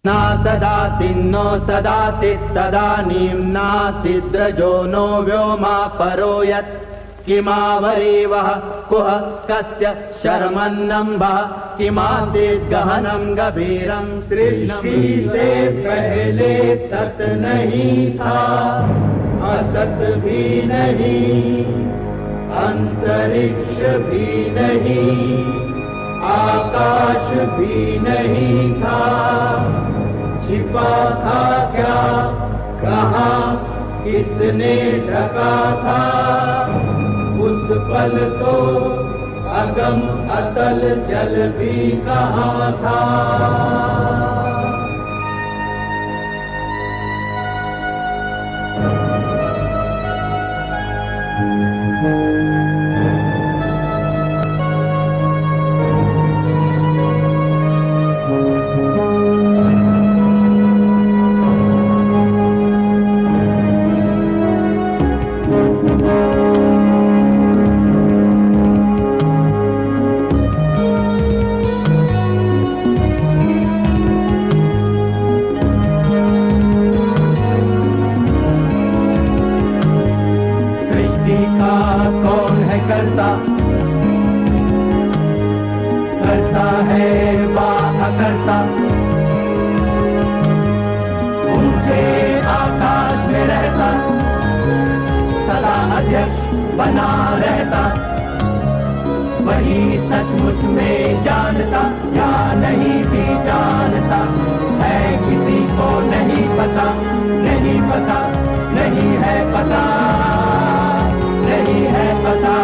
सदा सिन्नो सदा सित्तदानीं नासिद्रजो नो व्योमा परो यत् किमावरीवः कुह कस्य शर्मन्नम्भः किमासीत् गहनं गभीरं। सृष्टि से पहले सत नहीं था, असत भी नहीं, अंतरिक्ष भी नहीं, आकाश भी नहीं था। छिपा था क्या, कहाँ, किसने ढका था? उस पल तो अगम अतल जल भी कहाँ था। करता है वाह करता, ऊंचे आकाश में रहता, सदा अध्यक्ष बना रहता। वही सचमुच में जानता या नहीं भी जानता है, किसी को नहीं पता, नहीं पता, नहीं है पता, नहीं है पता।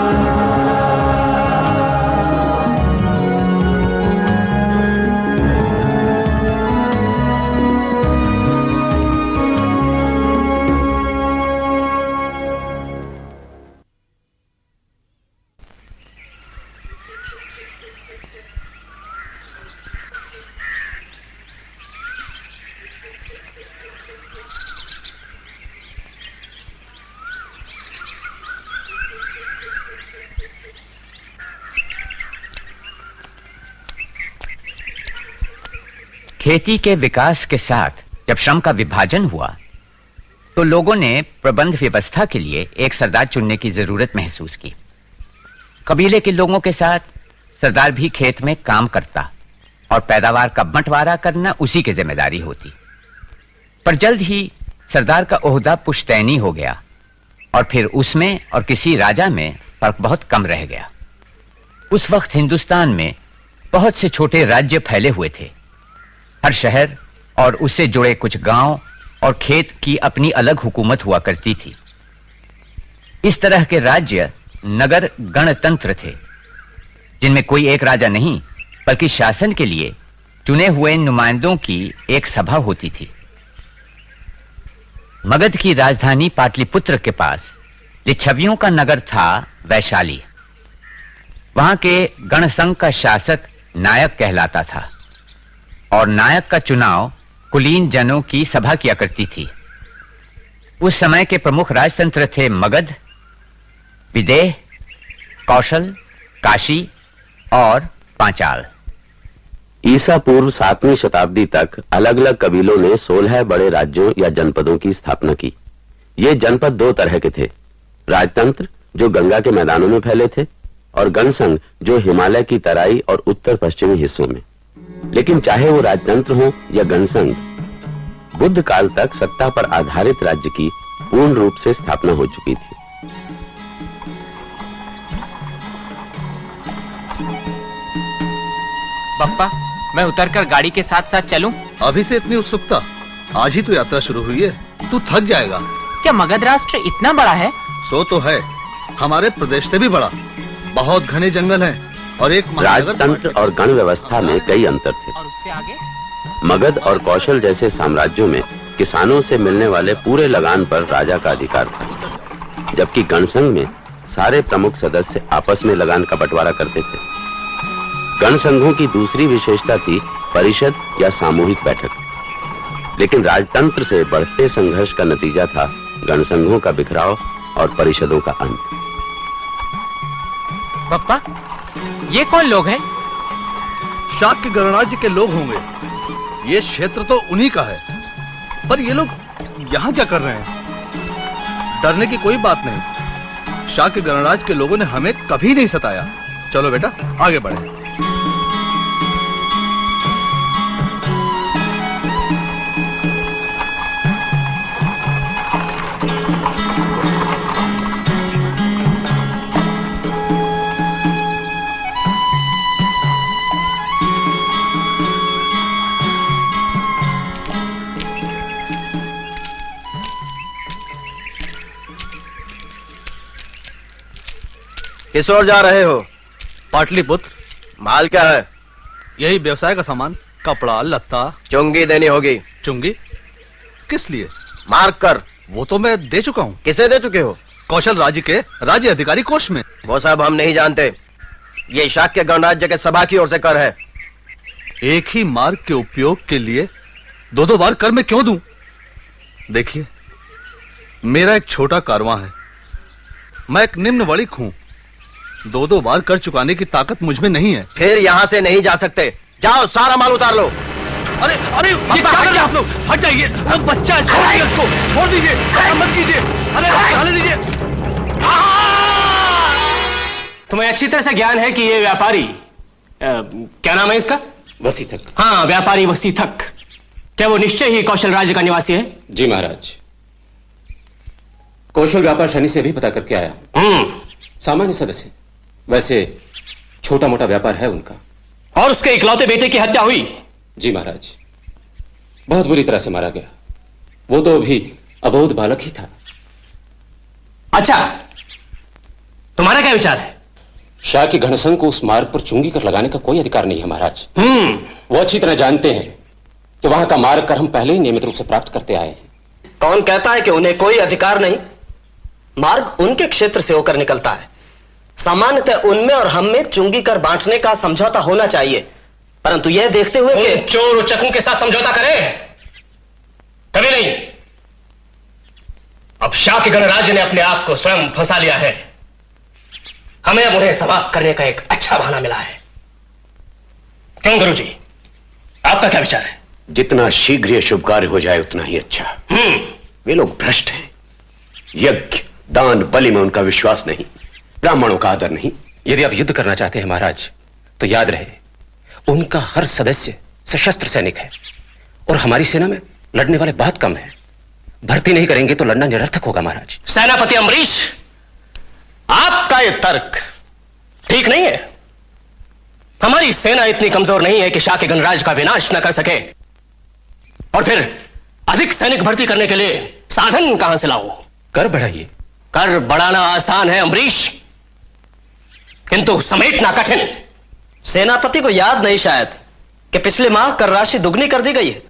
खेती के विकास के साथ जब श्रम का विभाजन हुआ तो लोगों ने प्रबंध व्यवस्था के लिए एक सरदार चुनने की जरूरत महसूस की। कबीले के लोगों के साथ सरदार भी खेत में काम करता और पैदावार का बंटवारा करना उसी की जिम्मेदारी होती। पर जल्द ही सरदार का ओहदा पुश्तैनी हो गया और फिर उसमें और किसी राजा में फर्क बहुत कम रह गया। उस वक्त हिंदुस्तान में बहुत से छोटे राज्य फैले हुए थे। हर शहर और उससे जुड़े कुछ गांव और खेत की अपनी अलग हुकूमत हुआ करती थी। इस तरह के राज्य नगर गणतंत्र थे, जिनमें कोई एक राजा नहीं बल्कि शासन के लिए चुने हुए नुमाइंदों की एक सभा होती थी। मगध की राजधानी पाटलिपुत्र के पास लिच्छवियों का नगर था वैशाली। वहां के गणसंघ का शासक नायक कहलाता था और नायक का चुनाव कुलीन जनों की सभा किया करती थी। उस समय के प्रमुख राजतंत्र थे मगध, विदेह, कौशल, काशी और पांचाल। ईसा पूर्व 7वीं शताब्दी तक अलग अलग कबीलों ने 16 बड़े राज्यों या जनपदों की स्थापना की। ये जनपद दो तरह के थे, राजतंत्र जो गंगा के मैदानों में फैले थे और गणसंघ जो हिमालय की तराई और उत्तर पश्चिमी हिस्सों में। लेकिन चाहे वो राजतंत्र हो या गणसंघ, बुद्ध काल तक सत्ता पर आधारित राज्य की पूर्ण रूप से स्थापना हो चुकी थी। बप्पा, मैं उतरकर गाड़ी के साथ साथ चलूं? अभी से इतनी उत्सुकता? आज ही तो यात्रा शुरू हुई है, तू थक जाएगा। क्या मगध राष्ट्र इतना बड़ा है? सो तो है, हमारे प्रदेश से भी बड़ा। बहुत घने जंगल हैं और एक राजतंत्र और गण व्यवस्था में कई अंतर थे। और उससे आगे? मगध और कौशल जैसे साम्राज्यों में किसानों से मिलने वाले पूरे लगान पर राजा का अधिकार था, जबकि गणसंघ में सारे प्रमुख सदस्य आपस में लगान का बंटवारा करते थे। गणसंघों की दूसरी विशेषता थी परिषद या सामूहिक बैठक। लेकिन राजतंत्र से बढ़ते संघर्ष का नतीजा था गणसंघों का बिखराव और परिषदों का अंत। बप्पा, ये कौन लोग हैं? शाक्य गणराज्य के लोग होंगे। ये क्षेत्र तो उन्हीं का है, पर ये लोग यहाँ क्या कर रहे हैं? डरने की कोई बात नहीं। शाह के गणराज के लोगों ने हमें कभी नहीं सताया। चलो बेटा आगे बढ़े। किस ओर जा रहे हो? पाटलिपुत्र। माल क्या है? यही व्यवसाय का सामान, कपड़ा लत्ता। चुंगी देनी होगी। चुंगी? किस लिए? मार्क कर। वो तो मैं दे चुका हूँ। किसे दे चुके हो? कौशल राज्य के राज्य अधिकारी कोष में। वो सब हम नहीं जानते। ये शाक्य गणराज्य के सभा की ओर से कर है। एक ही मार्ग के उपयोग के लिए दो दो बार कर मैं क्यों दूं? देखिए, मेरा एक छोटा कारवां है, मैं एक निम्न वणिक हूं। दो दो बार कर चुकाने की ताकत मुझ में नहीं है। फिर यहां से नहीं जा सकते। जाओ सारा माल उतार लो। अरे अरे ये क्या कर रहे हैं आप लोग? हट जाइए, वो बच्चा है, छोड़ दीजिए उसको, छोड़ दीजिए, मत कीजिए। अरे जाने दीजिए। तुम्हें अच्छी तरह से ज्ञान है कि ये व्यापारी क्या नाम है इसका? वसीथक। हाँ, व्यापारी वसीथक। क्या वो निश्चय ही कौशल राज्य का निवासी है? जी महाराज, कौशल व्यापार शनि से भी पता करके आया। सामान्य सदस्य, वैसे छोटा मोटा व्यापार है उनका। और उसके इकलौते बेटे की हत्या हुई? जी महाराज, बहुत बुरी तरह से मारा गया। वो तो अभी अबोध बालक ही था। अच्छा, तुम्हारा क्या विचार है? शाह के घनसंघ को उस मार्ग पर चुंगी कर लगाने का कोई अधिकार नहीं है महाराज। वो अच्छी तरह जानते हैं कि वहां का मार्ग कर हम पहले ही नियमित रूप से प्राप्त करते आए हैं। कौन कहता है कि उन्हें कोई अधिकार नहीं? मार्ग उनके क्षेत्र से होकर निकलता है। सामान्यतः उनमें और हम में चुंगी कर बांटने का समझौता होना चाहिए, परंतु यह देखते हुए कि चोर उचकों के साथ समझौता करें, कभी नहीं। अब शाह के गणराज्य ने अपने आप को स्वयं फंसा लिया है। हमें अब उन्हें समाप्त करने का एक अच्छा बहाना मिला है। क्यों गुरुजी, आपका क्या विचार है? जितना शीघ्र यह शुभ कार्य हो जाए उतना ही अच्छा। वे लोग भ्रष्ट हैं। यज्ञ दान बलि में उनका विश्वास नहीं, ब्राह्मणों का आदर नहीं। यदि आप युद्ध करना चाहते हैं महाराज, तो याद रहे उनका हर सदस्य सशस्त्र सैनिक है और हमारी सेना में लड़ने वाले बहुत कम हैं। भर्ती नहीं करेंगे तो लड़ना निरर्थक होगा महाराज। सेनापति अम्बरीश, आपका यह तर्क ठीक नहीं है। हमारी सेना इतनी कमजोर नहीं है कि शाह के गणराज्य का विनाश न कर सके। और फिर अधिक सैनिक भर्ती करने के लिए साधन कहां से लाऊं? कर बढ़ाइए। कर बढ़ाना आसान है अम्बरीश, किंतु समेटना कठिन। सेनापति को याद नहीं शायद कि पिछले माह कर राशि दुगनी कर दी गई है।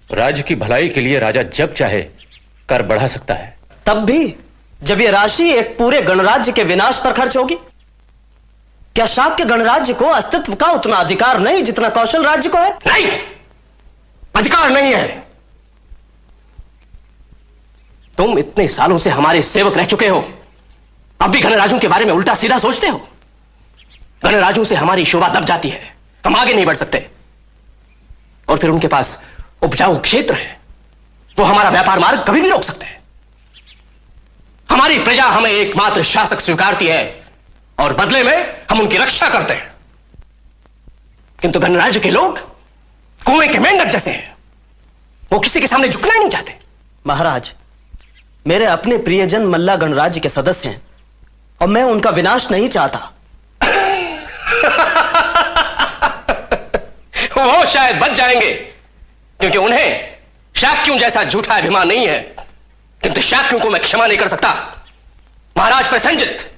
राज्य की भलाई के लिए राजा जब चाहे कर बढ़ा सकता है। तब भी जब यह राशि एक पूरे गणराज्य के विनाश पर खर्च होगी। क्या शाह के गणराज्य को अस्तित्व का उतना अधिकार नहीं जितना कौशल राज्य को है? नहीं, अधिकार नहीं है। तुम इतने सालों से हमारे सेवक रह चुके हो, अब भी गणराज्यों के बारे में उल्टा सीधा सोचते हो। गणराज्यों से हमारी शोभा दब जाती है, हम आगे नहीं बढ़ सकते। और फिर उनके पास उपजाऊ क्षेत्र है, वो हमारा व्यापार मार्ग कभी भी रोक सकते हैं। हमारी प्रजा हमें एकमात्र शासक स्वीकारती है और बदले में हम उनकी रक्षा करते हैं। किंतु गणराज्य के लोग कुएं के मेंढक जैसे हैं, वो किसी के सामने झुकना ही नहीं चाहते। महाराज, मेरे अपने प्रियजन मल्ला गणराज्य के सदस्य हैं और मैं उनका विनाश नहीं चाहता। वो शायद बच जाएंगे, क्योंकि उन्हें शाक्यों जैसा झूठा अभिमान नहीं है। किंतु शाक्यों को मैं क्षमा नहीं कर सकता। महाराज प्रसन्नजित,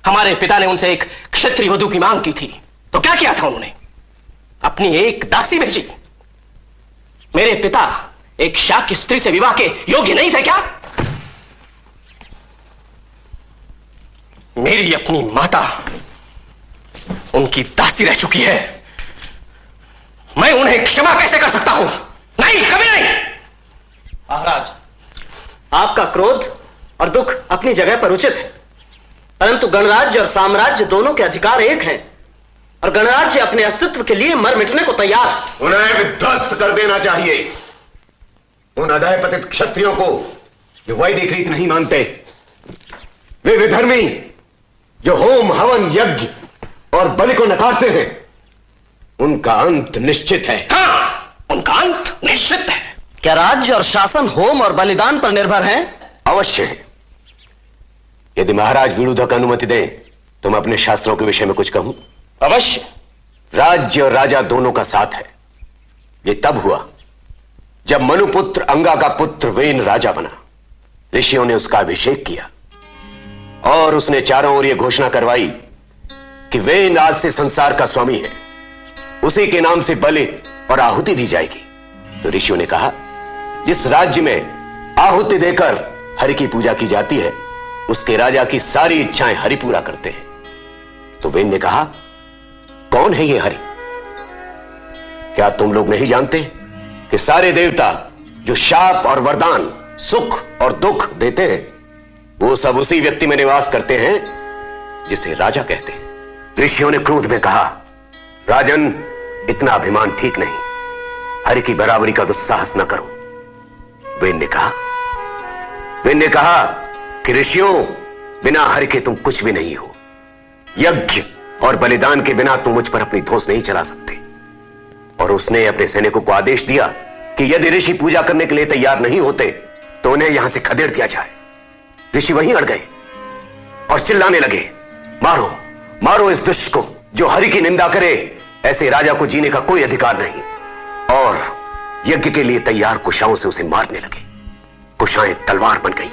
हमारे पिता ने उनसे एक क्षत्रिय वधू की मांग की थी, तो क्या किया था उन्होंने? अपनी एक दासी भेजी। मेरे पिता एक शाक्य स्त्री से विवाह के योग्य नहीं थे क्या? मेरी अपनी माता उनकी दासी रह चुकी है, मैं उन्हें क्षमा कैसे कर सकता हूं? नहीं, कभी नहीं। महाराज, आपका क्रोध और दुख अपनी जगह पर उचित है, परंतु गणराज्य और साम्राज्य दोनों के अधिकार एक हैं। और गणराज्य अपने अस्तित्व के लिए मर मिटने को तैयार है। उन्हें विध्वस्त कर देना चाहिए। उन अधः पतित क्षत्रियों को जो वैदिक रीत नहीं मानते, वे विधर्मी जो होम हवन यज्ञ और बलि को नकारते हैं, उनका अंत निश्चित है। हाँ, उनका अंत निश्चित है। क्या राज्य और शासन होम और बलिदान पर निर्भर है? अवश्य है। यदि महाराज विरुद्ध का अनुमति दें तो मैं अपने शास्त्रों के विषय में कुछ कहूं। अवश्य। राज्य और राजा दोनों का साथ है। यह तब हुआ जब मनुपुत्र अंगा का पुत्र वेन राजा बना। ऋषियों ने उसका अभिषेक किया और उसने चारों ओर यह घोषणा करवाई कि वेन आज से संसार का स्वामी है, उसी के नाम से बलि और आहुति दी जाएगी। तो ऋषियों ने कहा, जिस राज्य में आहुति देकर हरि की पूजा की जाती है, उसके राजा की सारी इच्छाएं हरि पूरा करते हैं। तो वेन ने कहा, कौन है ये हरि? क्या तुम लोग नहीं जानते कि सारे देवता जो शाप और वरदान, सुख और दुख देते हैं, वो सब उसी व्यक्ति में निवास करते हैं जिसे राजा कहते हैं। ऋषियों ने क्रोध में कहा, राजन, इतना अभिमान ठीक नहीं, हरि की बराबरी का दुस्साहस न करो। वेन ने कहा कि ऋषियों, बिना हरि के तुम कुछ भी नहीं हो। यज्ञ और बलिदान के बिना तुम मुझ पर अपनी धौंस नहीं चला सकते। और उसने अपने सैनिकों को आदेश दिया कि यदि ऋषि पूजा करने के लिए तैयार नहीं होते तो उन्हें यहां से खदेड़ दिया जाए। ऋषि वहीं अड़ गए और चिल्लाने लगे, मारो मारो इस दुष्ट को, जो हरि की निंदा करे। ऐसे राजा को जीने का कोई अधिकार नहीं। और यज्ञ के लिए तैयार कुशाओं से उसे मारने लगे। कुशाएं तलवार बन गई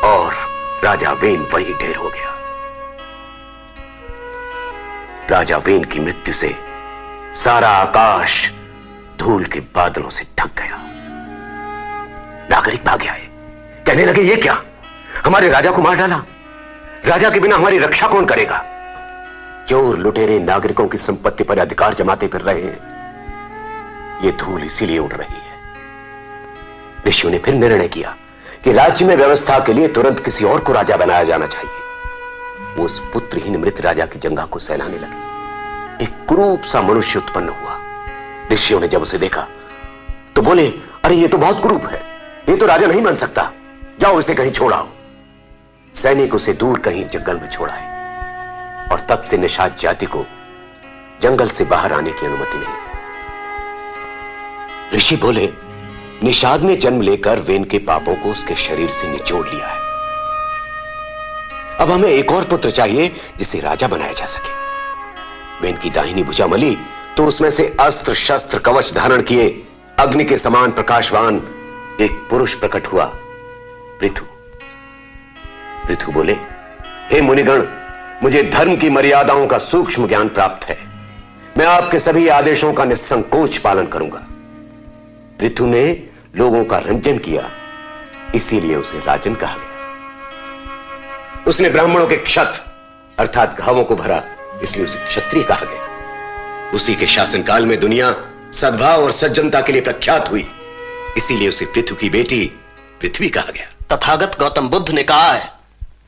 और राजा वेन वहीं ढेर हो गया। राजा वेन की मृत्यु से सारा आकाश धूल के बादलों से ढक गया। नागरिक भागे आए, कहने लगे, ये क्या, हमारे राजा को मार डाला। राजा के बिना हमारी रक्षा कौन करेगा? चोर लुटेरे नागरिकों की संपत्ति पर अधिकार जमाते फिर रहे हैं। ये धूल इसीलिए उड़ रही है। ऋषियों ने फिर निर्णय किया कि राज्य में व्यवस्था के लिए तुरंत किसी और को राजा बनाया जाना चाहिए। वो उस पुत्रहीन मृत राजा की जंगा को सहलाने लगे। एक क्रूप सा मनुष्य उत्पन्न हुआ। ऋषियों ने जब उसे देखा तो बोले, अरे ये तो बहुत क्रूप है, ये तो राजा नहीं बन सकता, जाओ इसे कहीं छोड़ाओ। सैनिक उसे दूर कहीं जंगल में छोड़ाए और तब से निषाद जाति को जंगल से बाहर आने की अनुमति नहीं। ऋषि बोले, निषाद ने जन्म लेकर वेन के पापों को उसके शरीर से निचोड़ लिया है। अब हमें एक और पुत्र चाहिए जिसे राजा बनाया जा सके। वेन की दाहिनी भुजा मली तो उसमें से अस्त्र शस्त्र कवच धारण किए अग्नि के समान प्रकाशवान एक पुरुष प्रकट हुआ, पृथु। पृथु बोले, हे मुनिगण, मुझे धर्म की मर्यादाओं का सूक्ष्म ज्ञान प्राप्त है। मैं आपके सभी आदेशों का निसंकोच पालन करूंगा। पृथु ने लोगों का रंजन किया, इसीलिए उसे राजन कहा गया। उसने ब्राह्मणों के क्षत अर्थात घावों को भरा, इसलिए उसे क्षत्रिय कहा गया। उसी के शासनकाल में दुनिया सद्भाव और सज्जनता के लिए प्रख्यात हुई, इसीलिए उसे पृथु की बेटी पृथ्वी कहा गया। तथागत गौतम बुद्ध ने कहा है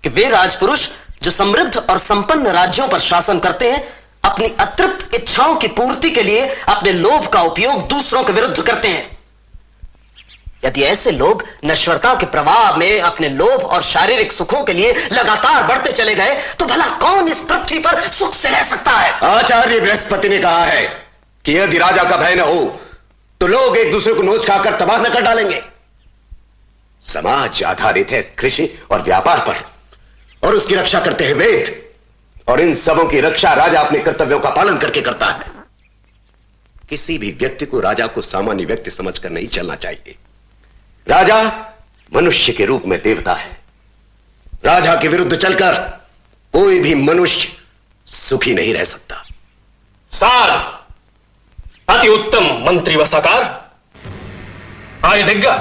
कि वे राजपुरुष जो समृद्ध और संपन्न राज्यों पर शासन करते हैं, अपनी अतृप्त इच्छाओं की पूर्ति के लिए अपने लोभ का उपयोग दूसरों के विरुद्ध करते हैं। यदि ऐसे लोग नश्वरता के प्रवाह में अपने लोभ और शारीरिक सुखों के लिए लगातार बढ़ते चले गए तो भला कौन इस पृथ्वी पर सुख से रह सकता है? आचार्य बृहस्पति ने कहा है कि यदि राजा का भय न हो तो लोग एक दूसरे को नोच खाकर तबाह न कर डालेंगे। समाज आधारित है कृषि और व्यापार पर, और उसकी रक्षा करते हैं वेद, और इन सबों की रक्षा राजा अपने कर्तव्यों का पालन करके करता है। किसी भी व्यक्ति को राजा को सामान्य व्यक्ति समझकर नहीं चलना चाहिए। राजा मनुष्य के रूप में देवता है। राजा के विरुद्ध चलकर कोई भी मनुष्य सुखी नहीं रह सकता। साध, अति उत्तम मंत्री व साकार। आर्य दिग्गा,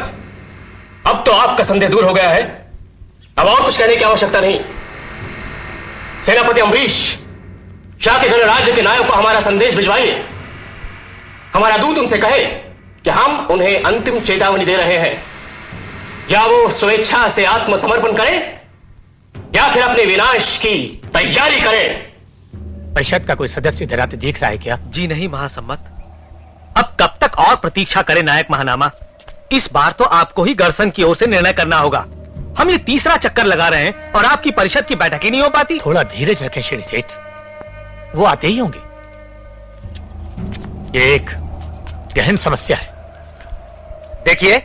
अब तो आपका संदेह दूर हो गया है। अब और कुछ कहने की आवश्यकता नहीं। सेनापति अम्बरीश, शाक्य गणराज्य के नायक को हमारा संदेश भिजवाइए। हमारा दूत उनसे कहे कि हम उन्हें अंतिम चेतावनी दे रहे हैं, या वो स्वेच्छा से आत्मसमर्पण करें या फिर अपने विनाश की तैयारी करें। परिषद का कोई सदस्य इधर आते देख रहा है क्या? जी नहीं महासम्मत। अब कब तक और प्रतीक्षा करें नायक महानामा? इस बार तो आपको ही गणसंघ की ओर से निर्णय करना होगा। हम ये तीसरा चक्कर लगा रहे हैं और आपकी परिषद की बैठक ही नहीं हो पाती। थोड़ा धीरज रखें श्री सेठ, वो आते ही होंगे। ये एक गहन समस्या है। देखिए,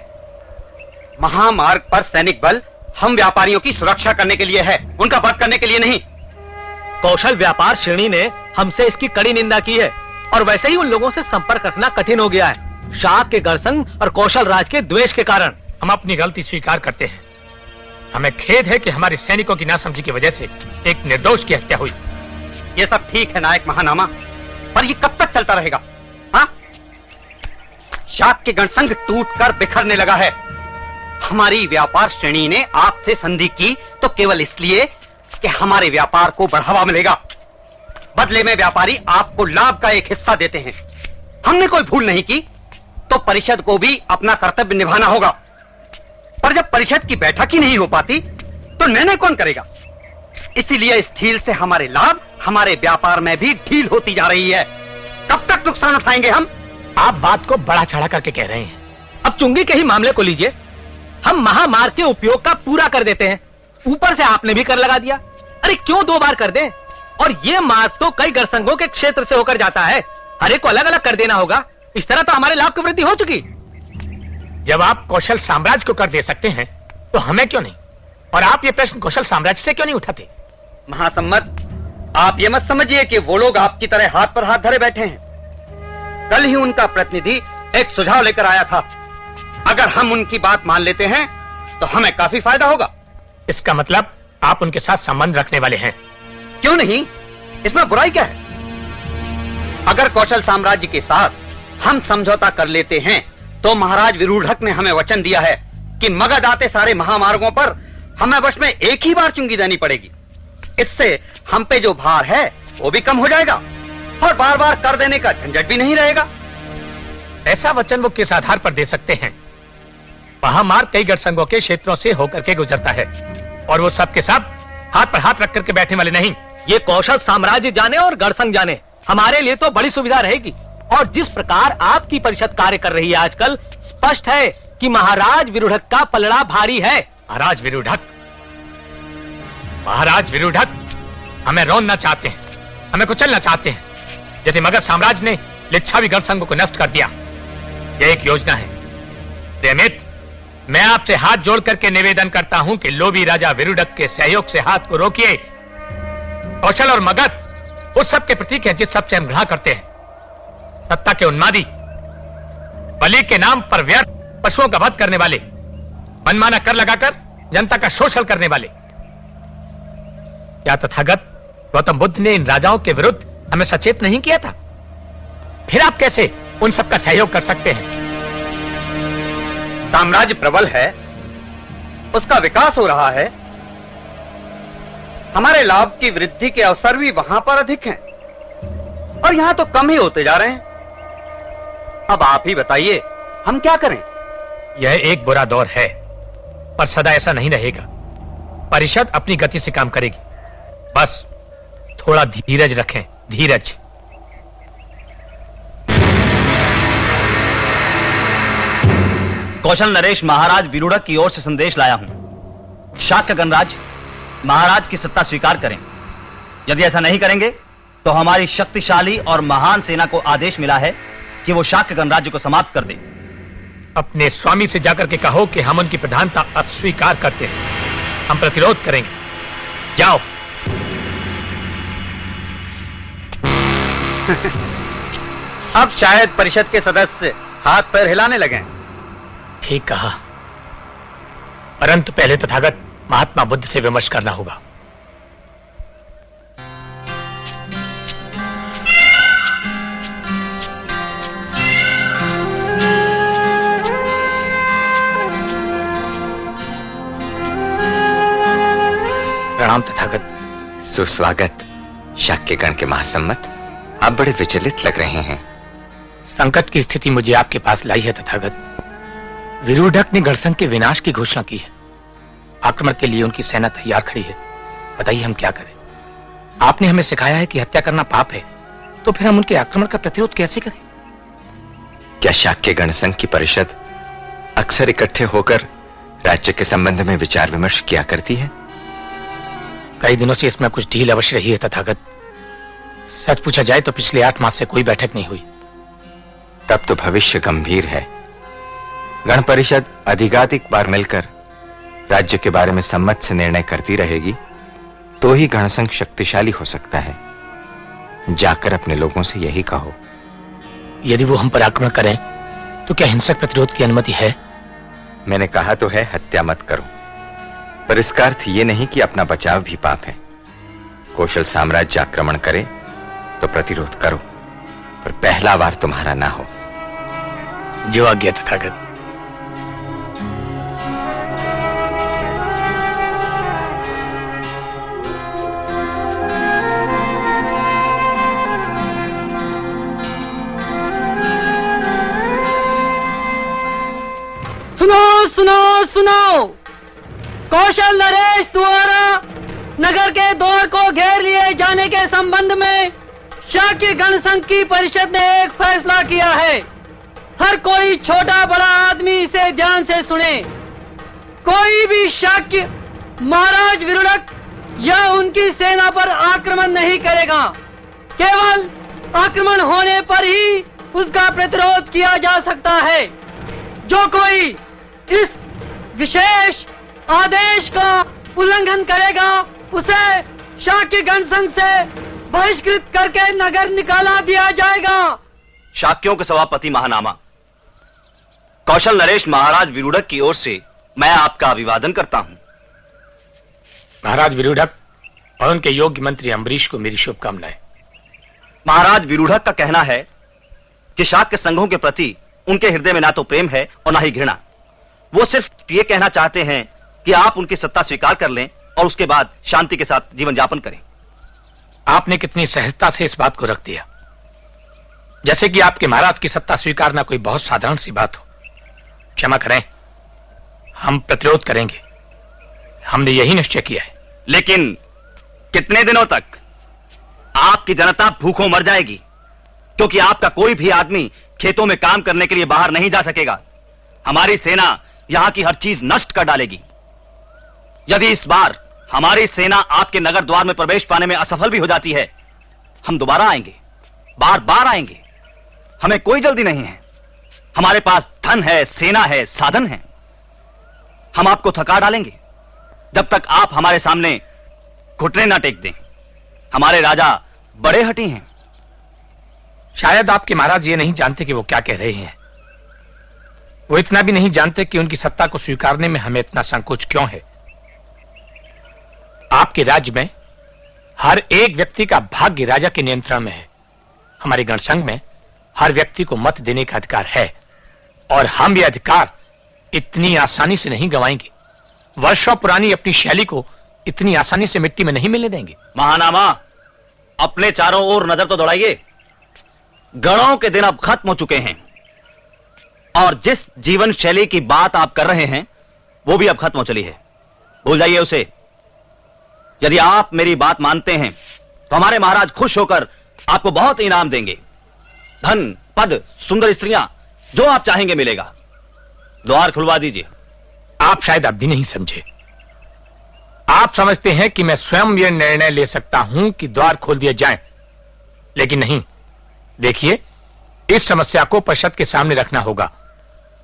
महामार्ग पर सैनिक बल हम व्यापारियों की सुरक्षा करने के लिए है, उनका वध करने के लिए नहीं। कौशल व्यापार श्रेणी ने हमसे इसकी कड़ी निंदा की है और वैसे ही उन लोगों से संपर्क रखना कठिन हो गया है, शाक के गणसंघ और कौशल राज के द्वेष के कारण। हम अपनी गलती स्वीकार करते हैं। हमें खेद है कि हमारे सैनिकों की नासमझी की वजह से एक निर्दोष की हत्या हुई। ये सब ठीक है नायक महानामा, पर ये कब तक चलता रहेगा? हाँ, शाक के गणसंघ टूटकर बिखरने लगा है। हमारी व्यापार श्रेणी ने आपसे संधि की तो केवल इसलिए कि हमारे व्यापार को बढ़ावा मिलेगा। बदले में व्यापारी आपको लाभ का एक हिस्सा देते हैं। हमने कोई भूल नहीं की तो परिषद को भी अपना कर्तव्य निभाना होगा। पर जब परिषद की बैठक ही नहीं हो पाती तो निर्णय कौन करेगा? इसीलिए इस ढील से हमारे लाभ, हमारे व्यापार में भी ढील होती जा रही है। कब तक नुकसान उठाएंगे हम? आप बात को बड़ा चढ़ा करके कह रहे हैं। अब चुंगी के ही मामले को लीजिए, हम महामार्ग के उपयोग का पूरा कर देते हैं, ऊपर से आपने भी कर लगा दिया। अरे क्यों 2 बार कर दें? और ये मार्ग तो कई गणसंघों के क्षेत्र से होकर जाता है, हर एक को अलग अलग कर देना होगा। इस तरह तो हमारे लाभ की वृद्धि हो चुकी। जब आप कौशल साम्राज्य को कर दे सकते हैं तो हमें क्यों नहीं? और आप ये प्रश्न कौशल साम्राज्य से क्यों नहीं उठाते? महासम्मत, आप ये मत समझिए कि वो लोग आपकी तरह हाथ पर हाथ धरे बैठे हैं। कल ही उनका प्रतिनिधि एक सुझाव लेकर आया था। अगर हम उनकी बात मान लेते हैं तो हमें काफी फायदा होगा। इसका मतलब आप उनके साथ संबंध रखने वाले हैं? क्यों नहीं, इसमें बुराई क्या है? अगर कौशल साम्राज्य के साथ हम समझौता कर लेते हैं तो महाराज विरूढ़क ने हमें वचन दिया है कि मगध आते सारे महामार्गों पर हमें वर्ष में एक ही बार चुंगी देनी पड़ेगी। इससे हम पे जो भार है वो भी कम हो जाएगा और बार बार कर देने का झंझट भी नहीं रहेगा। ऐसा वचन वो किस आधार पर दे सकते हैं? महामार्ग कई गणसंघों के क्षेत्रों से होकर के गुजरता है और वो सब के सब हाथ पर हाथ रख करके बैठने वाले नहीं। ये कौशल साम्राज्य जाने और गणसंघ जाने, हमारे लिए तो बड़ी सुविधा रहेगी। और जिस प्रकार आपकी परिषद कार्य कर रही है आजकल, स्पष्ट है कि महाराज विरूढ़क का पलड़ा भारी है। महाराज विरूढ़क हमें रोनना चाहते हैं, हमें कुचलना चाहते हैं, जैसे मगध साम्राज्य ने लिच्छावी गणसंघ को नष्ट कर दिया। यह एक योजना है। प्रेमित, मैं आपसे हाथ जोड़ करके निवेदन करता हूं कि लोभी राजा विरूढ़क के सहयोग से हाथ को रोकिए। कौशल और मगध उस सब के प्रतीक हैं जिस सबसे हम घृणा करते हैं। सत्ता के उन्मादी, बलि के नाम पर व्यर्थ पशुओं का वध करने वाले, मनमाना कर लगाकर जनता का शोषण करने वाले। क्या तथागत गौतम बुद्ध ने इन राजाओं के विरुद्ध हमें सचेत नहीं किया था? फिर आप कैसे उन सबका सहयोग कर सकते हैं? साम्राज्य प्रबल है, उसका विकास हो रहा है, हमारे लाभ की वृद्धि के अवसर भी वहां पर अधिक हैं और यहां तो कम ही होते जा रहे हैं। अब आप ही बताइए, हम क्या करें? यह एक बुरा दौर है, पर सदा ऐसा नहीं रहेगा। परिषद अपनी गति से काम करेगी। बस थोड़ा धीरज रखें, धीरज। कौशल नरेश महाराज विरूढ़क की ओर से संदेश लाया हूं। शाक्य गणराज महाराज की सत्ता स्वीकार करें। यदि ऐसा नहीं करेंगे तो हमारी शक्तिशाली और महान सेना को आदेश मिला है कि वो शाक्य गणराज्य को समाप्त कर दे। अपने स्वामी से जाकर के कहो कि हम उनकी प्रधानता अस्वीकार करते हैं, हम प्रतिरोध करेंगे। जाओ। अब शायद परिषद के सदस्य हाथ पैर हिलाने लगे। ठीक कहा, परंतु पहले तथागत महात्मा बुद्ध से विमर्श करना होगा। प्रणाम तथागत। सुस्वागत शाक्यगण के महासम्मत। आप बड़े विचलित लग रहे हैं। संकट की स्थिति मुझे आपके पास लाई है तथागत। विरूढ़क ने गणसंघ के विनाश की घोषणा की है। आक्रमण के लिए उनकी सेना तैयार खड़ी है। बताइए हम क्या करें? आपने हमें सिखाया है कि हत्या करना पाप है, तो फिर हम उनके आक्रमण का प्रतिरोध कैसे करें? क्या शाक्य गणसंघ की परिषद अक्सर इकट्ठे होकर राज्य के संबंध में विचार विमर्श किया करती है? कई दिनों से इसमें कुछ ढील अवश्य रही है तथागत। सच पूछा जाए तो पिछले 8 मास से कोई बैठक नहीं हुई। तब तो भविष्य गंभीर है। गण परिषद अधिकाधिक बार मिलकर राज्य के बारे में सम्मत से निर्णय करती रहेगी तो ही गणसंघ शक्तिशाली हो सकता है। जाकर अपने लोगों से यही कहो। यदि वो हम पर आक्रमण करें तो क्या हिंसक प्रतिरोध की अनुमति है? मैंने कहा तो है हत्या मत करो, पर इसका अर्थ ये नहीं कि अपना बचाव भी पाप है। कौशल साम्राज्य आक्रमण करे तो प्रतिरोध करो, पर पहला वार तुम्हारा ना हो। जो आज्ञा तथागत। सुनो सुनो सुनो, कौशल नरेश द्वारा नगर के द्वार को घेर लिए जाने के संबंध में शाक्य गणसंघ की परिषद ने एक फैसला किया है। हर कोई छोटा बड़ा आदमी इसे ध्यान से सुने। कोई भी शाक्य महाराज विरुडक या उनकी सेना पर आक्रमण नहीं करेगा। केवल आक्रमण होने पर ही उसका प्रतिरोध किया जा सकता है। जो कोई इस विशेष आदेश का उल्लंघन करेगा उसे शाक्य गणसंघ से बहिष्कृत करके नगर निकाला दिया जाएगा। शाक्यों के सभापति महानामा, कौशल नरेश महाराज विरुडक की ओर से मैं आपका अभिवादन करता हूं। महाराज विरुडक और उनके योग्य मंत्री अम्बरीश को मेरी शुभकामनाएं। महाराज विरुडक का कहना है कि शाक्य संघों के प्रति उनके हृदय में ना तो प्रेम है और ना ही घृणा। वो सिर्फ ये कहना चाहते हैं कि आप उनकी सत्ता स्वीकार कर लें और उसके बाद शांति के साथ जीवन यापन करें। आपने कितनी सहजता से इस बात को रख दिया, जैसे कि आपके महाराज की सत्ता स्वीकारना कोई बहुत साधारण सी बात हो। क्षमा करें, हम प्रतिरोध करेंगे। हमने यही निश्चय किया है। लेकिन कितने दिनों तक? आपकी जनता भूखों मर जाएगी, क्योंकि आपका कोई भी आदमी खेतों में काम करने के लिए बाहर नहीं जा सकेगा। हमारी सेना यहां की हर चीज नष्ट कर डालेगी। यदि इस बार हमारी सेना आपके नगर द्वार में प्रवेश पाने में असफल भी हो जाती है, हम दोबारा आएंगे, बार बार आएंगे। हमें कोई जल्दी नहीं है। हमारे पास धन है, सेना है, साधन है। हम आपको थका डालेंगे जब तक आप हमारे सामने घुटने ना टेक दें। हमारे राजा बड़े हठी हैं। शायद आपके महाराज ये नहीं जानते कि वो क्या कह रहे हैं। वो इतना भी नहीं जानते कि उनकी सत्ता को स्वीकारने में हमें इतना संकोच क्यों है। आपके राज्य में हर एक व्यक्ति का भाग्य राजा के नियंत्रण में है। हमारे गणसंघ में हर व्यक्ति को मत देने का अधिकार है, और हम ये अधिकार इतनी आसानी से नहीं गंवाएंगे। वर्षों पुरानी अपनी शैली को इतनी आसानी से मिट्टी में नहीं मिलने देंगे। महानामा, अपने चारों ओर नजर तो दौड़ाइए। गणों के दिन अब खत्म हो चुके हैं, और जिस जीवन शैली की बात आप कर रहे हैं वो भी अब खत्म हो चली है। भूल जाइए उसे। यदि आप मेरी बात मानते हैं तो हमारे महाराज खुश होकर आपको बहुत इनाम देंगे। धन, पद, सुंदर स्त्रियां, जो आप चाहेंगे मिलेगा। द्वार खुलवा दीजिए। आप शायद अब भी नहीं समझे। आप समझते हैं कि मैं स्वयं यह निर्णय ले सकता हूं कि द्वार खोल दिए जाएं, लेकिन नहीं। देखिए, इस समस्या को परिषद के सामने रखना होगा।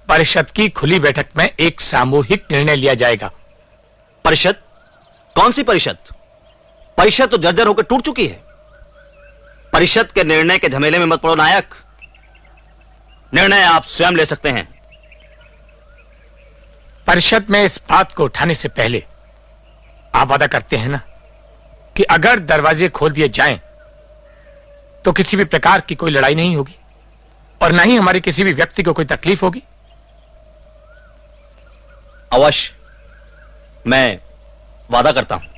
परिषद की खुली बैठक में एक सामूहिक निर्णय लिया जाएगा। परिषद? कौन सी परिषद? परिषद तो जर्जर होकर टूट चुकी है। परिषद के निर्णय के झमेले में मत पड़ो नायक। निर्णय आप स्वयं ले सकते हैं। परिषद में इस बात को उठाने से पहले आप वादा करते हैं ना कि अगर दरवाजे खोल दिए जाएं तो किसी भी प्रकार की कोई लड़ाई नहीं होगी और ना ही हमारे किसी भी व्यक्ति को कोई तकलीफ होगी। अवश्य, मैं वादा करता हूं।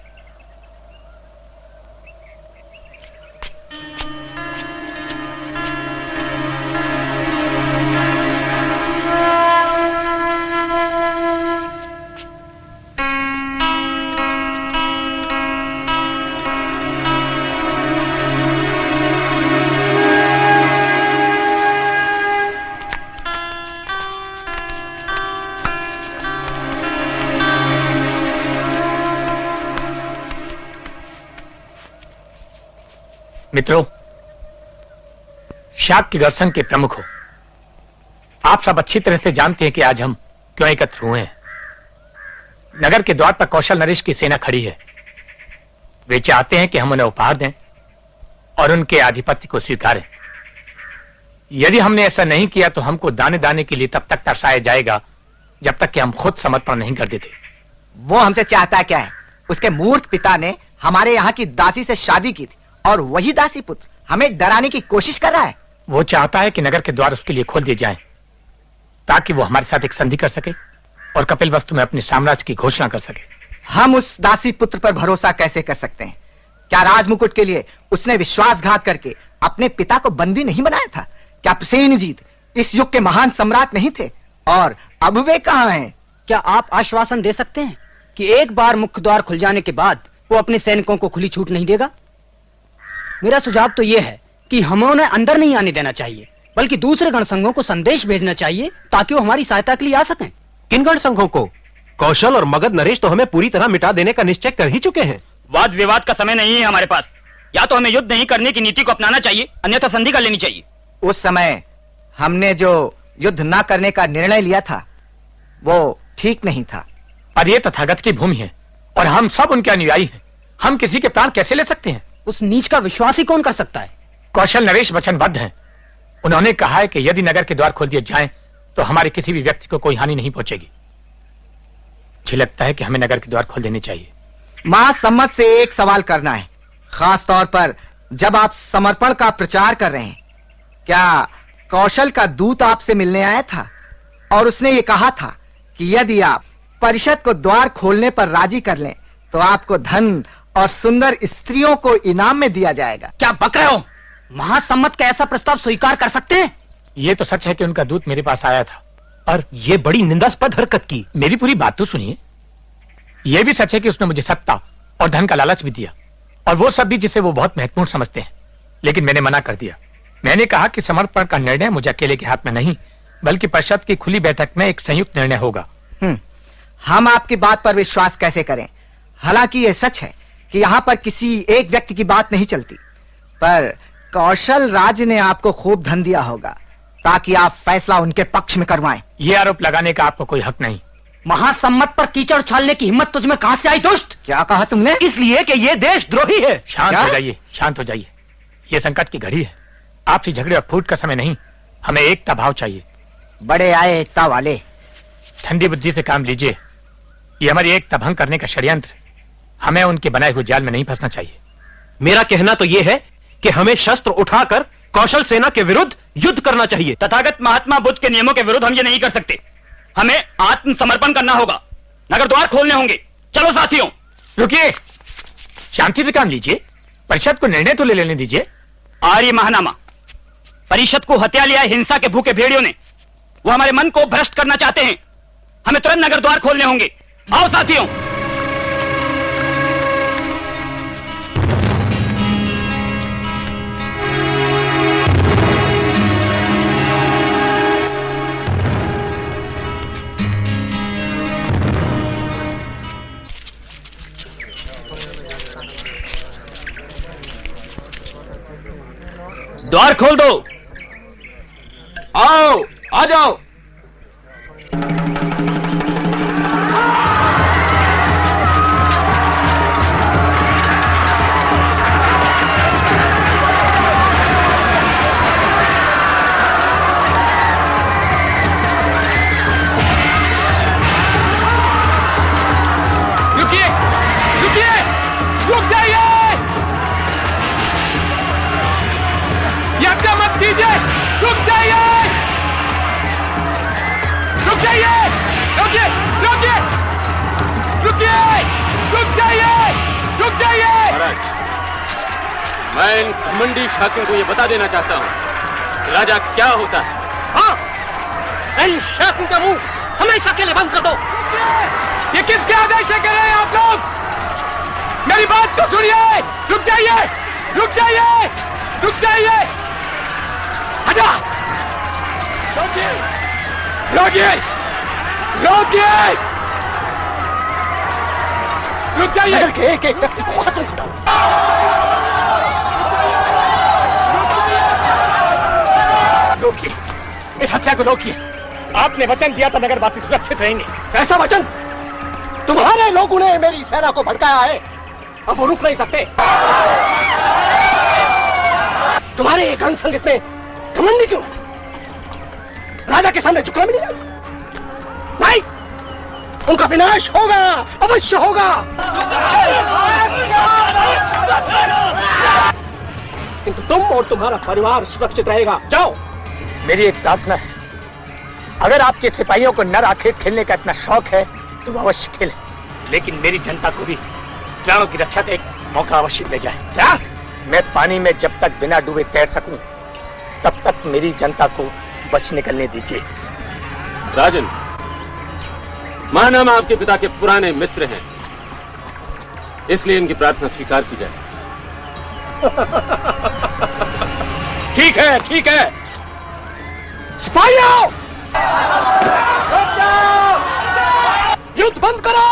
मित्रों, शाक्य गणसंघ के प्रमुख हो, आप सब अच्छी तरह से जानते हैं कि आज हम क्यों एकत्र हुए हैं। नगर के द्वार पर कौशल नरेश की सेना खड़ी है। वे चाहते हैं कि हम उन्हें उपहार दें और उनके आधिपत्य को स्वीकारें। यदि हमने ऐसा नहीं किया तो हमको दाने दाने के लिए तब तक तरसाया जाएगा जब तक कि हम खुद समर्पण नहीं कर देते। वो हमसे चाहता क्या है? उसके मूर्ख पिता ने हमारे यहाँ की दासी से शादी की थी और वही दासी पुत्र हमें डराने की कोशिश कर रहा है। वो चाहता है कि नगर के द्वार उसके लिए खोल दिए जाएं, ताकि वो हमारे साथ एक संधि कर सके और कपिलवस्तु में अपने साम्राज्य की घोषणा कर सके। हम उस दासी पुत्र पर भरोसा कैसे कर सकते हैं? क्या राजमुकुट के लिए उसने विश्वासघात करके अपने पिता को बंदी नहीं बनाया था? क्या सेनजीत इस युग के महान सम्राट नहीं थे? और अब वे कहां हैं? क्या आप आश्वासन दे सकते हैं कि एक बार मुख्य द्वार खुल जाने के बाद वो अपने सैनिकों को खुली छूट नहीं देगा? मेरा सुझाव तो यह है कि हमें उन्हें अंदर नहीं आने देना चाहिए, बल्कि दूसरे गणसंघों को संदेश भेजना चाहिए ताकि वो हमारी सहायता के लिए आ सकें। किन गणसंघों को? कौशल और मगध नरेश तो हमें पूरी तरह मिटा देने का निश्चय कर ही चुके हैं। वाद विवाद का समय नहीं है हमारे पास। या तो हमें युद्ध नहीं करने की नीति को अपनाना चाहिए, अन्यथा संधि कर लेनी चाहिए। उस समय हमने जो युद्ध न करने का निर्णय लिया था वो ठीक नहीं था। पर ये तथागत की भूमि है और हम सब उनके अनुयायी हैं। हम किसी के प्राण कैसे ले सकते हैं? उस नीच का विश्वास ही कौन कर सकता है? कौशल नरेश वचनबद्ध हैं। उन्होंने कहा है कि यदि नगर के द्वार खोल दिए जाएं तो हमारे किसी भी व्यक्ति को कोई हानि नहीं पहुंचेगी। मुझे लगता है कि हमें नगर के द्वार खोल देने चाहिए। महासम्मत से एक सवाल करना है, खास तौर पर जब आप समर्पण का प्रचार कर रहे हैं। क्या कौशल का दूत आपसे मिलने आया था और उसने ये कहा था कि यदि आप परिषद को द्वार खोलने पर राजी कर लें तो आपको धन और सुंदर स्त्रियों को इनाम में दिया जाएगा? क्या बक रहे हो? महासम्मत का ऐसा प्रस्ताव स्वीकार कर सकते हैं? ये तो सच है कि उनका दूत मेरे पास आया था, पर यह बड़ी निंदास्पद हरकत की। मेरी पूरी बात तो सुनिए। यह भी सच है कि उसने मुझे सत्ता और धन का लालच भी दिया, और वो सब भी जिसे वो बहुत महत्वपूर्ण समझते हैं। लेकिन मैंने मना कर दिया। मैंने कहा कि समर्पण का निर्णय मुझे अकेले के हाथ में नहीं, बल्कि परिषद की खुली बैठक में एक संयुक्त निर्णय होगा। हम आपकी बात पर विश्वास कैसे करें? हालांकि यह सच है कि यहाँ पर किसी एक व्यक्ति की बात नहीं चलती, पर कौशल राज ने आपको खूब धन दिया होगा ताकि आप फैसला उनके पक्ष में करवाएं। ये आरोप लगाने का आपको कोई हक नहीं। महासम्मत पर कीचड़ उछालने की हिम्मत तुझमें कहां से आई दुष्ट? क्या कहा तुमने? इसलिए कि ये देशद्रोही है। शांत हो जाइए, शांत हो जाइए। ये संकट की घड़ी है। आपसी झगड़े और फूट का समय नहीं। हमें एकता भाव चाहिए। बड़े आए एकता वाले। ठंडी बुद्धि से काम लीजिए। ये हमारी एकता भंग करने का षड्यंत्र। हमें उनके बनाए हुए जाल में नहीं फंसना चाहिए। मेरा कहना तो यह है कि हमें शस्त्र उठाकर कौशल सेना के विरुद्ध युद्ध करना चाहिए। तथागत महात्मा बुद्ध के नियमों के विरुद्ध हम ये नहीं कर सकते। हमें आत्मसमर्पण करना होगा। नगर द्वार खोलने होंगे। चलो साथियों। रुकिए, शांति से काम लीजिए। परिषद को निर्णय तो ले लेने दीजिए। आर्य महानामा, परिषद को हत्या लिया हिंसा के भूखे भेड़ियों ने। वो हमारे मन को भ्रष्ट करना चाहते हैं। हमें तुरंत नगर द्वार खोलने होंगे। आओ साथियों। द्वार खोल दो। आओ, आ जाओ। रुकिए, रुकिए, रुक जाइए। यज्ञ मत कीजिए, रुक जाइए, रुक जाइए, रुकिए, रुकिए, रुकिए, रुक जाइए, रुक जाइए। महाराज, मैं इन घमंडी शाकों को ये बता देना चाहता हूँ कि राजा क्या होता है। हाँ, इन शाकों का मुंह हमेशा के लिए बंद कर दो। ये किसके आदेश से कर रहे हैं आप लोग? मेरी बात तो सुनिए। रुक जाइए, रुक जाइए, रुक जाइए। हटा। रोकिए, रोकिए, रोकिए, रुक जाइए। नगर के एक एक व्यक्ति को खत्म करो। इस हत्या को रोकिए। आपने वचन दिया था नगरवासी सुरक्षित रहेंगे। कैसा वचन? तुम्हारे लोगों ने मेरी सेना को भड़काया है, अब वो रुक नहीं सकते। तुम्हारे ये गणसंघ इतने घमंडी क्यों? राजा के सामने झुकना भी नहीं जानते? नहीं, उनका विनाश होगा, अवश्य होगा। किंतु तुम और तुम्हारा परिवार सुरक्षित रहेगा। जाओ। मेरी एक प्रार्थना है, अगर आपके सिपाहियों को नर आखेट खेलने का इतना शौक है तो वो अवश्य खेलें, लेकिन मेरी जनता को भी प्राणों की रक्षा का एक मौका अवश्य दे जाए। क्या? मैं पानी में जब तक बिना डूबे तैर सकूं तब तक मेरी जनता को बच निकलने दीजिए। राजन, महानामा आपके पिता के पुराने मित्र हैं, इसलिए इनकी प्रार्थना स्वीकार की जाए। ठीक है, ठीक है। सिपाहियों, युद्ध बंद करो।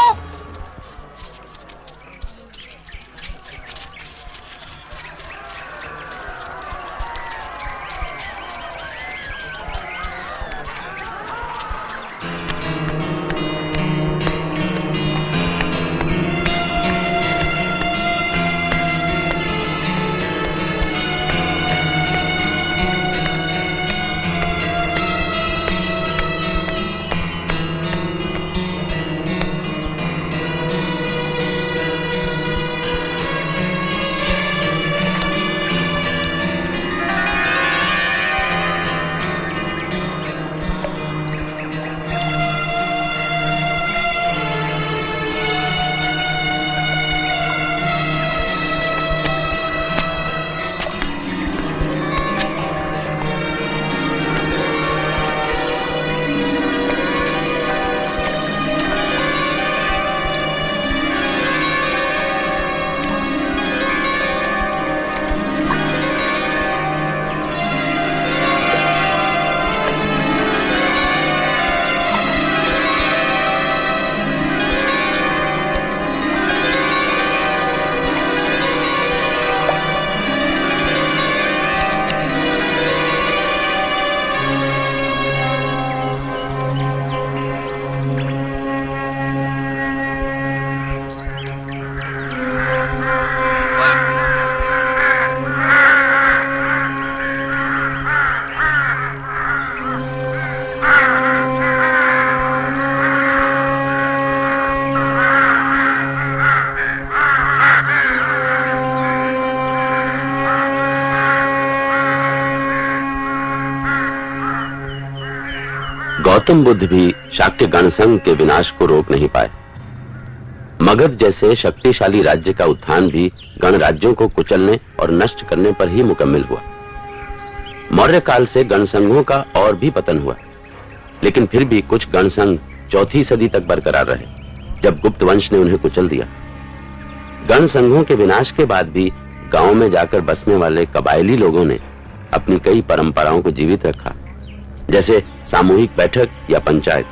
गौतम बुद्ध भी शाक्य गणसंघ के विनाश को रोक नहीं पाए। मगध जैसे शक्तिशाली राज्य का उत्थान भी गणराज्यों को कुचलने और नष्ट करने पर ही मुकम्मल हुआ। मौर्य काल से गणसंघों का और भी पतन हुआ, लेकिन फिर भी कुछ गणसंघ चौथी सदी तक बरकरार रहे, जब गुप्त वंश ने उन्हें कुचल दिया। गणसंघों के विनाश के बाद भी गांव में जाकर बसने वाले कबायली लोगों ने अपनी कई परंपराओं को जीवित रखा, जैसे सामूहिक बैठक या पंचायत,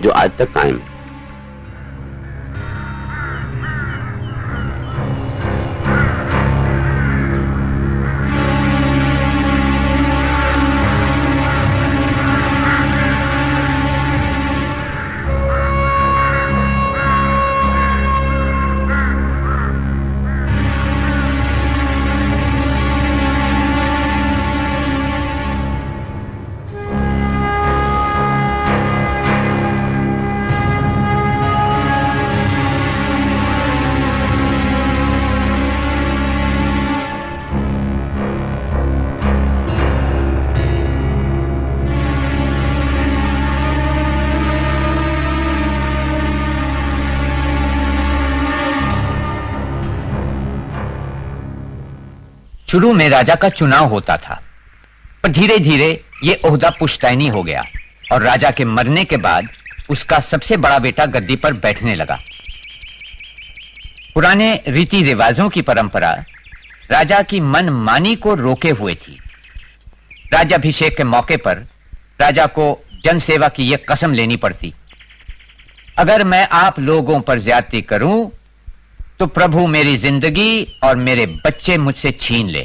जो आज तक कायम है। शुरू में राजा का चुनाव होता था, पर धीरे धीरे यह ओहदा पुश्तैनी हो गया और राजा के मरने के बाद उसका सबसे बड़ा बेटा गद्दी पर बैठने लगा। पुराने रीति रिवाजों की परंपरा राजा की मनमानी को रोके हुए थी। राज्याभिषेक के मौके पर राजा को जनसेवा की यह कसम लेनी पड़ती, अगर मैं आप लोगों पर ज्यादती करूं तो प्रभु मेरी जिंदगी और मेरे बच्चे मुझसे छीन ले।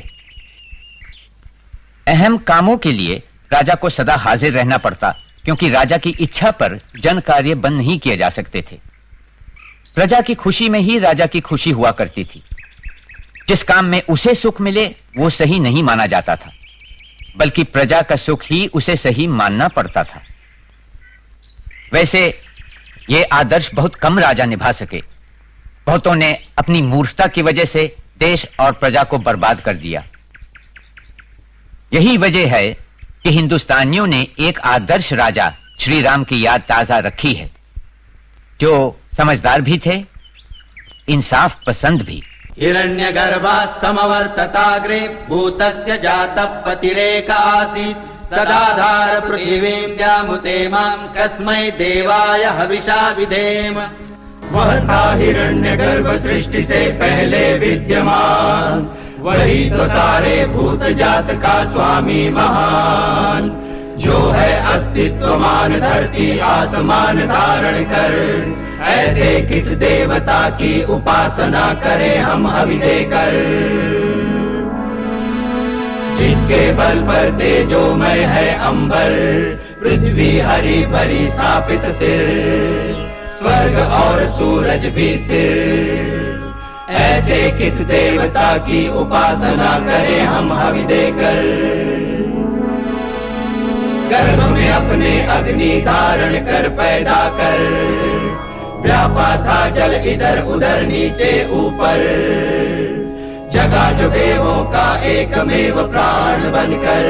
अहम कामों के लिए राजा को सदा हाजिर रहना पड़ता, क्योंकि राजा की इच्छा पर जन कार्य बंद नहीं किए जा सकते थे। प्रजा की खुशी में ही राजा की खुशी हुआ करती थी। जिस काम में उसे सुख मिले वो सही नहीं माना जाता था, बल्कि प्रजा का सुख ही उसे सही मानना पड़ता था। वैसे ये आदर्श बहुत कम राजा निभा सके। बहुतों ने अपनी मूर्खता की वजह से देश और प्रजा को बर्बाद कर दिया। यही वजह है कि हिंदुस्तानियों ने एक आदर्श राजा श्री राम की याद ताजा रखी है, जो समझदार भी थे, इंसाफ पसंद भी। हिरण्यगर्भात् समवर्तताग्रे भूतस्य जातः पतिरेक आसीत् सदाधार पृथिवीं जामुते मां कस्मै देवाय हविषा विधेम। वह था हिरण्यगर्भ सृष्टि से पहले विद्यमान, वही तो सारे भूत जात का स्वामी महान, जो है अस्तित्वमान धरती आसमान धारण कर। ऐसे किस देवता की उपासना करें हम हवि देकर, जिसके बल पर तेजोमय है अंबर, पृथ्वी हरी भरी स्थापित सिर, स्वर्ग और सूरज भी स्थिर। ऐसे किस देवता की उपासना करें हम हवि देकर। गर्भ में अपने अग्नि धारण कर पैदा कर, व्यापा था जल इधर उधर नीचे ऊपर, जगा जो देवों का एकमेव प्राण बनकर।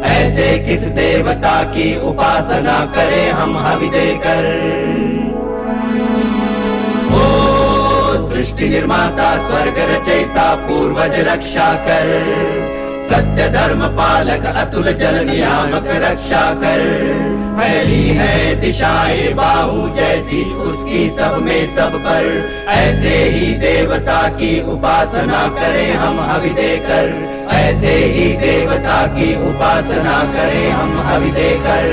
ऐसे किस देवता की उपासना करें हम हवि देकर। ओ सृष्टि निर्माता स्वर्ग रचयिता पूर्वज रक्षा कर, सत्य धर्म पालक अतुल जल नियामक रक्षा कर। फैली है दिशाएं बाहु जैसी उसकी सब में सब पर, ऐसे ही देवता की उपासना करें हम हवि देकर। ऐसे ही देवता की उपासना करें हम हवि देकर।